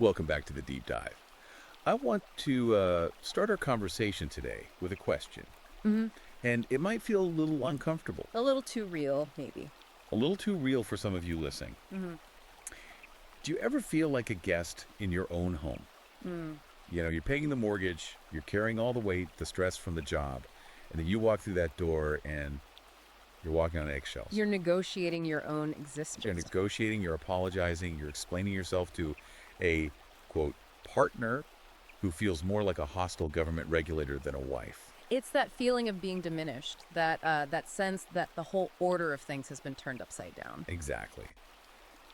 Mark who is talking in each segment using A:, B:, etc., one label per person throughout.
A: Welcome back to the deep dive. I want to start our conversation today with a question,
B: Hmm.
A: and it might feel a little uncomfortable,
B: A little too real, maybe.
A: a little too real for some of you listening.
B: Hmm.
A: Do you ever feel like a guest in your own home?
B: Mm.
A: You're paying the mortgage, you're carrying all the weight, the stress from the job, and then you walk through that door and you're walking on eggshells.
B: You're negotiating your own
A: You're
B: existence.
A: negotiating, you're apologizing, you're explaining yourself to a, quote, partner who feels more like a hostile government regulator than a wife.
B: It's that feeling of being diminished, that sense that the whole order of things has been turned upside down.
A: Exactly.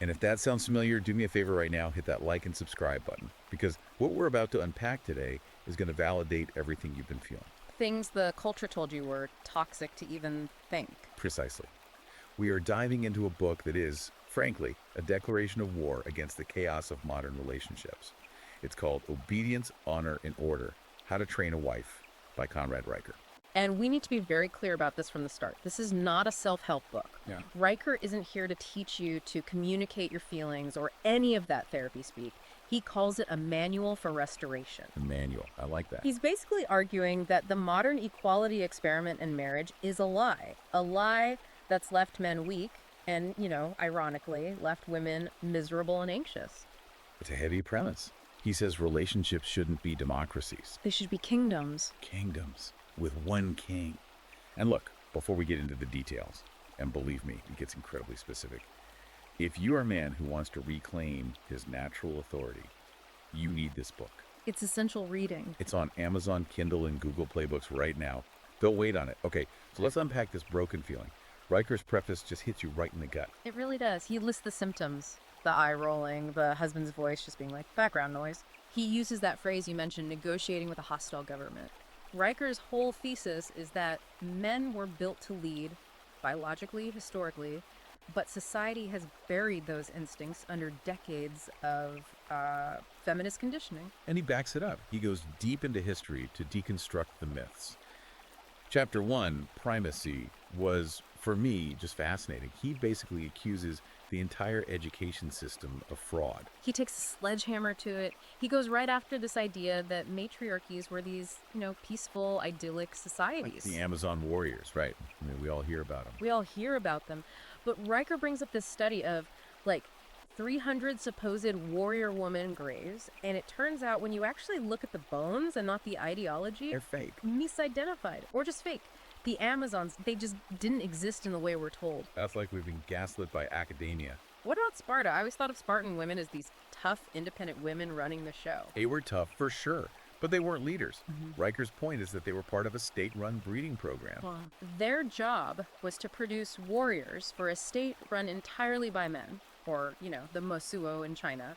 A: And if that sounds familiar, do me a favor right now, hit that like and subscribe button, because what we're about to unpack today is going to validate everything you've been feeling.
B: Things the culture told you were toxic to even think.
A: Precisely. We are diving into a book that is, frankly, a declaration of war against the chaos of modern relationships. It's called Obedience, Honor, and Order: How to Train a Wife by Conrad Riker.
B: And we need to be very clear about this from the start. This is not a self-help book.
A: Yeah.
B: Riker isn't here to teach you to communicate your feelings or any of that therapy speak. He calls it a manual for restoration.
A: The manual. I like that.
B: He's basically arguing that the modern equality experiment in marriage is a lie that's left men weak and, ironically, left women miserable and anxious.
A: It's a heavy premise. He says relationships shouldn't be democracies,
B: They should be kingdoms.
A: kingdoms with one king. And look, before we get into the details, and believe me, it gets incredibly specific, if you are a man who wants to reclaim his natural authority, you need this book.
B: It's essential reading.
A: It's on Amazon, Kindle, and Google Play Books right now. They'll wait on it. Okay, so let's unpack this broken feeling. Riker's preface just hits you right in the gut.
B: It really does. He lists the symptoms. The eye rolling, the husband's voice just being like background noise. He uses that phrase you mentioned, negotiating with a hostile government. Riker's whole thesis is that men were built to lead, biologically, historically, but society has buried those instincts under decades of feminist conditioning.
A: And he backs it up. He goes deep into history to deconstruct the myths. Chapter 1, Primacy, was, for me, just fascinating. He basically accuses the entire education system of fraud.
B: He takes a sledgehammer to it. He goes right after this idea that matriarchies were these, peaceful, idyllic societies.
A: The Amazon warriors, right? I mean, we all hear about them.
B: We all hear about them. But Riker brings up this study of, 300 supposed warrior woman graves, and it turns out when you actually look at the bones and not the ideology,
A: They're fake.
B: misidentified, or just fake. The Amazons, they just didn't exist in the way we're told.
A: That's like we've been gaslit by academia.
B: What about Sparta? I always thought of Spartan women as these tough, independent women running the show.
A: They were tough, for sure, but they weren't leaders. Riker's point is that they were part of a state-run breeding program.
B: Their job was to produce warriors for a state run entirely by men, or, the Mosuo in China,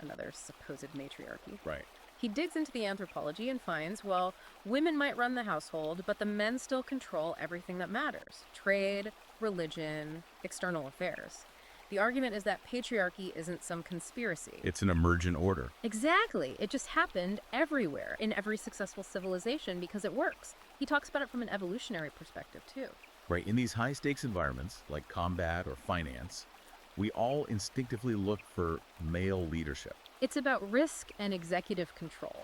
B: another supposed matriarchy.
A: Right.
B: He digs into the anthropology and finds, well, women might run the household, but the men still control everything that matters: trade, religion, external affairs. The argument is that patriarchy isn't some conspiracy.
A: It's an emergent order.
B: Exactly. It just happened everywhere, in every successful civilization, because it works. He talks about it from an evolutionary perspective, too.
A: Right. In these high-stakes environments, like combat or finance, we all instinctively look for male leadership.
B: It's about risk and executive control.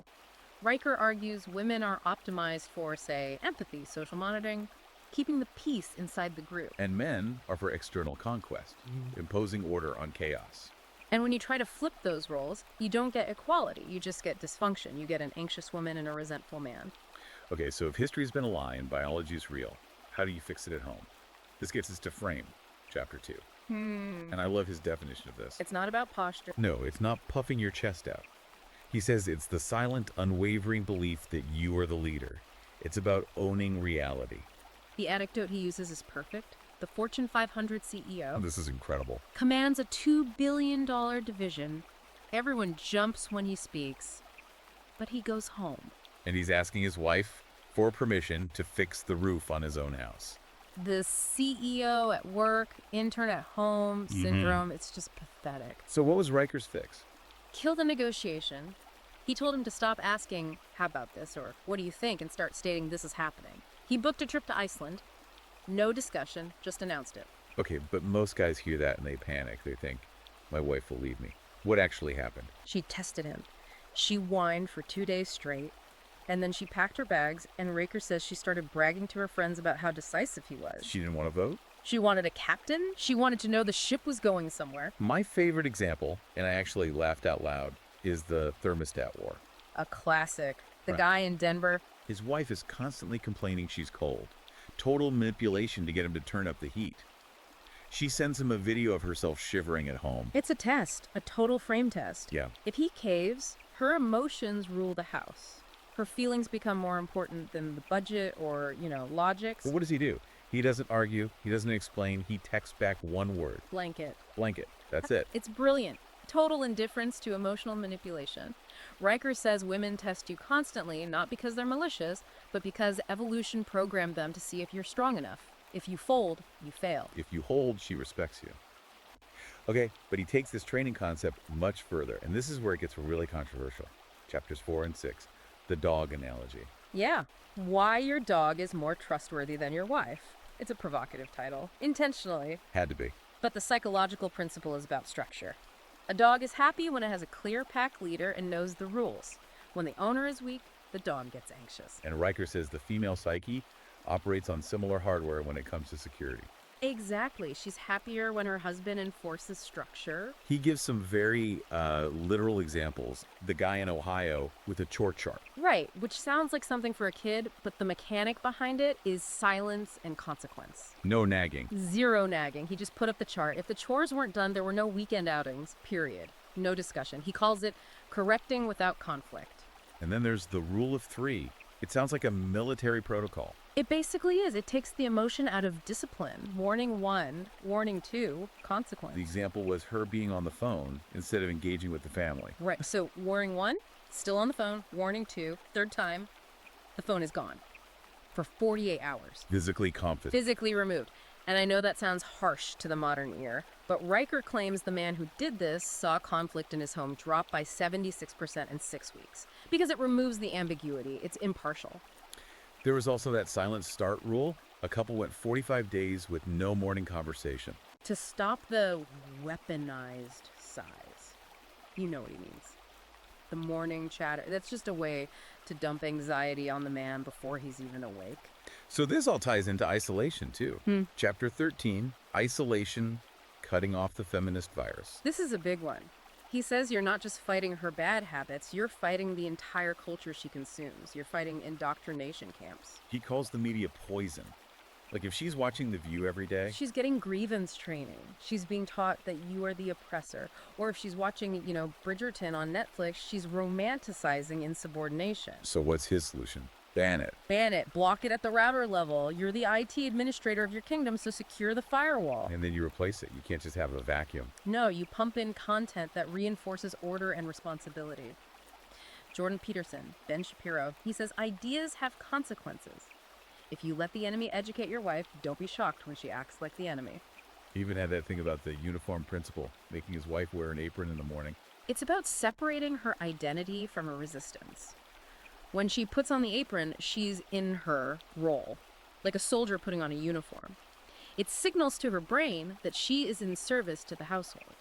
B: Riker argues women are optimized for, say, empathy, social monitoring, keeping the peace inside the group.
A: And men are for external conquest, imposing order on chaos.
B: And when you try to flip those roles, you don't get equality, you just get dysfunction. You get an anxious woman and a resentful man.
A: Okay, so if history's been a lie and biology is real, how do you fix it at home? This gets us to Frame, Chapter 2. And I love his definition of this.
B: It's not about posture.
A: No, it's not puffing your chest out. He says it's the silent, unwavering belief that you are the leader. It's about owning reality.
B: The anecdote he uses is perfect. The Fortune 500 CEO
A: This is incredible.
B: commands a $2 billion division. Everyone jumps when he speaks, but he goes home.
A: And he's asking his wife for permission to fix the roof on his own house.
B: The CEO at work, intern at home syndrome, it's just pathetic.
A: So what was Riker's fix?
B: Kill the negotiation. He told him to stop asking, how about this, or what do you think, and start stating this is happening. He booked a trip to Iceland. No discussion, just announced it.
A: Okay, but most guys hear that and they panic. They think, my wife will leave me. What actually happened?
B: She tested him. She whined for 2 days straight, and then she packed her bags, and Raker says she started bragging to her friends about how decisive he was.
A: She didn't want to vote?
B: She wanted a captain. She wanted to know the ship was going somewhere.
A: My favorite example, and I actually laughed out loud, is the thermostat war.
B: A classic. The
A: Right.
B: guy in Denver.
A: His wife is constantly complaining she's cold. Total manipulation to get him to turn up the heat. She sends him a video of herself shivering at home.
B: It's a test, a total frame test.
A: Yeah.
B: If he caves, her emotions rule the house. Her feelings become more important than the budget or, logics.
A: But what does he do? He doesn't argue. He doesn't explain. He texts back one word.
B: Blanket.
A: Blanket. That's it.
B: It's brilliant. Total indifference to emotional manipulation. Riker says women test you constantly, not because they're malicious, but because evolution programmed them to see if you're strong enough. If you fold, you fail.
A: If you hold, she respects you. Okay, but he takes this training concept much further, and this is where it gets really controversial. Chapters 4 and 6, the dog analogy.
B: Yeah. Why your dog is more trustworthy than your wife. It's a provocative title. Intentionally.
A: Had to be.
B: But the psychological principle is about structure. A dog is happy when it has a clear pack leader and knows the rules. When the owner is weak, the dog gets anxious.
A: And Riker says the female psyche operates on similar hardware when it comes to security.
B: Exactly. She's happier when her husband enforces structure.
A: He gives some very literal examples. The guy in Ohio with a chore chart.
B: Right, which sounds like something for a kid, but the mechanic behind it is silence and consequence.
A: No nagging.
B: Zero nagging. He just put up the chart. If the chores weren't done, there were no weekend outings, period. No discussion. He calls it correcting without conflict.
A: And then there's the rule of 3. It sounds like a military protocol.
B: It basically is. It takes the emotion out of discipline. Warning 1, warning 2, consequence.
A: The example was her being on the phone instead of engaging with the family.
B: Right. So warning 1, still on the phone. Warning 2, third time, the phone is gone for 48 hours.
A: Physically confident.
B: Physically removed. And I know that sounds harsh to the modern ear, but Riker claims the man who did this saw conflict in his home drop by 76% in 6 weeks because it removes the ambiguity. It's impartial.
A: There was also that silent start rule. A couple went 45 days with no morning conversation.
B: To stop the weaponized sighs. You know what he means. The morning chatter. That's just a way to dump anxiety on the man before he's even awake.
A: So this all ties into isolation, too. Chapter 13, isolation, cutting off the feminist virus.
B: This is a big one. He says you're not just fighting her bad habits, you're fighting the entire culture she consumes. You're fighting indoctrination camps.
A: He calls the media poison. Like if she's watching The View every day,
B: She's getting grievance training. She's being taught that you are the oppressor. Or if she's watching, Bridgerton on Netflix, she's romanticizing insubordination.
A: so what's his solution? Ban it.
B: Ban it. Block it at the router level. You're the IT administrator of your kingdom, so secure the firewall.
A: And then you replace it. You can't just have a vacuum.
B: No, you pump in content that reinforces order and responsibility. Jordan Peterson, Ben Shapiro, he says ideas have consequences. If you let the enemy educate your wife, don't be shocked when she acts like the enemy.
A: He even had that thing about the uniform principle, making his wife wear an apron in the morning.
B: It's about separating her identity from her resistance. When she puts on the apron, she's in her role, like a soldier putting on a uniform. It signals to her brain that she is in service to the household.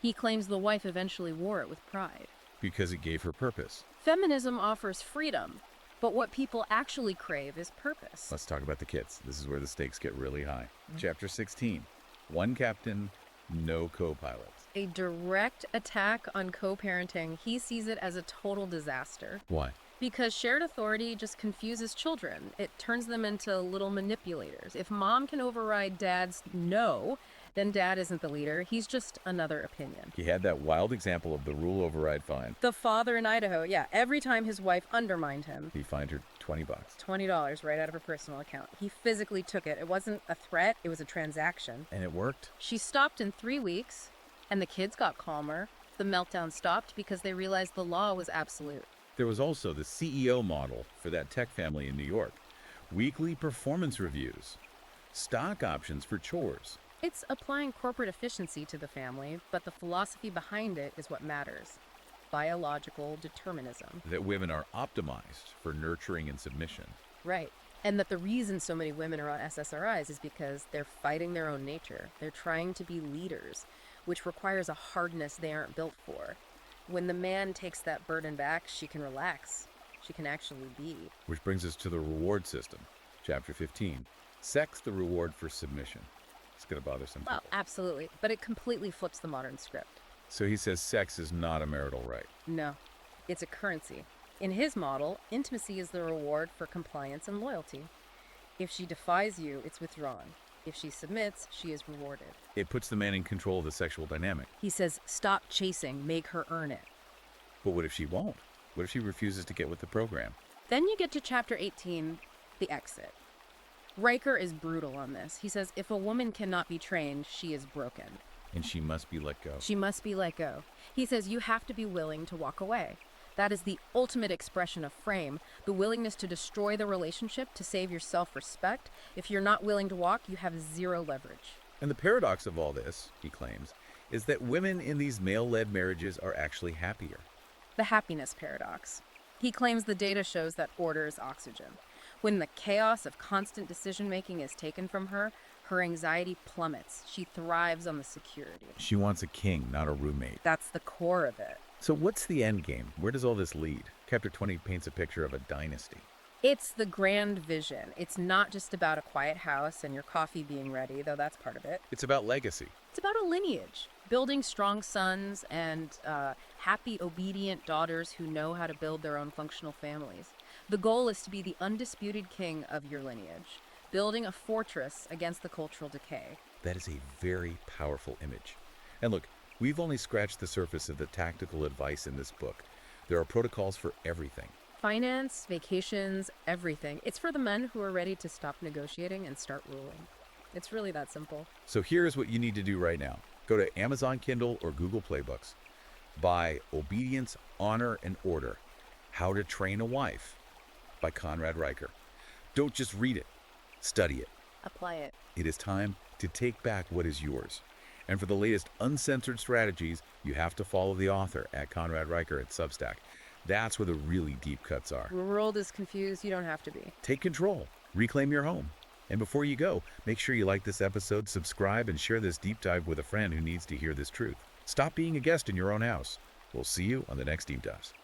B: He claims the wife eventually wore it with pride.
A: Because it gave her purpose.
B: Feminism offers freedom, but what people actually crave is purpose.
A: Let's talk about the kids. This is where the stakes get really high. Chapter 16, one captain, no co-pilots.
B: A direct attack on co-parenting. He sees it as a total disaster.
A: Why?
B: Because shared authority just confuses children. It turns them into little manipulators. If mom can override dad's no, then dad isn't the leader. He's just another opinion.
A: He had that wild example of the rule override fine.
B: The father in Idaho, yeah, every time his wife undermined him.
A: He fined her $20.
B: $20 right out of her personal account. He physically took it. It wasn't a threat, it was a transaction.
A: And it worked.
B: She stopped in 3 weeks, and the kids got calmer. The meltdown stopped because they realized the law was absolute.
A: There was also the CEO model for that tech family in New York. Weekly performance reviews. Stock options for chores.
B: It's applying corporate efficiency to the family, but the philosophy behind it is what matters. Biological determinism.
A: That women are optimized for nurturing and submission.
B: Right. And that the reason so many women are on SSRIs is because they're fighting their own nature. They're trying to be leaders. which requires a hardness they aren't built for. When the man takes that burden back, she can relax. She can actually be.
A: Which brings us to the reward system. Chapter 15. Sex, the reward for submission. It's going to bother some people.
B: Well, absolutely. But it completely flips the modern script.
A: So he says sex is not a marital right.
B: No, it's a currency. In his model, intimacy is the reward for compliance and loyalty. If she defies you, it's withdrawn. If she submits, she is rewarded.
A: It puts the man in control of the sexual dynamic.
B: He says, stop chasing, make her earn it.
A: But what if she won't? What if she refuses to get with the program?
B: Then you get to chapter 18, the exit. Riker is brutal on this. He says, if a woman cannot be trained, she is broken.
A: And she must be let go.
B: She must be let go. He says, you have to be willing to walk away. That is the ultimate expression of frame, the willingness to destroy the relationship to save your self-respect. If you're not willing to walk, you have zero leverage.
A: And the paradox of all this, he claims, is that women in these male-led marriages are actually happier.
B: The happiness paradox. He claims the data shows that order is oxygen. When the chaos of constant decision-making is taken from her, her anxiety plummets. She thrives on the security.
A: She wants a king, not a roommate.
B: That's the core of it.
A: So what's the end game? Where does all this lead? Chapter 20 paints a picture of a dynasty.
B: It's the grand vision. It's not just about a quiet house and your coffee being ready, though that's part of it.
A: It's about legacy.
B: It's about a lineage, building strong sons and happy, obedient daughters who know how to build their own functional families. The goal is to be the undisputed king of your lineage, building a fortress against the cultural decay.
A: That is a very powerful image. And look, we've only scratched the surface of the tactical advice in this book. There are protocols for everything.
B: Finance, vacations, everything. It's for the men who are ready to stop negotiating and start ruling. It's really that simple.
A: So here's what you need to do right now. Go to Amazon Kindle or Google Play Books. Buy Obedience, Honor, and Order: How to Train a Wife by Conrad Riker. Don't just read it, study it.
B: Apply it.
A: It is time to take back what is yours. And for the latest uncensored strategies, you have to follow the author at Conrad Riker at Substack. That's where the really deep cuts are.
B: The world is confused. You don't have to be.
A: Take control. Reclaim your home. And before you go, make sure you like this episode, subscribe, and share this deep dive with a friend who needs to hear this truth. Stop being a guest in your own house. We'll see you on the next Deep Dives.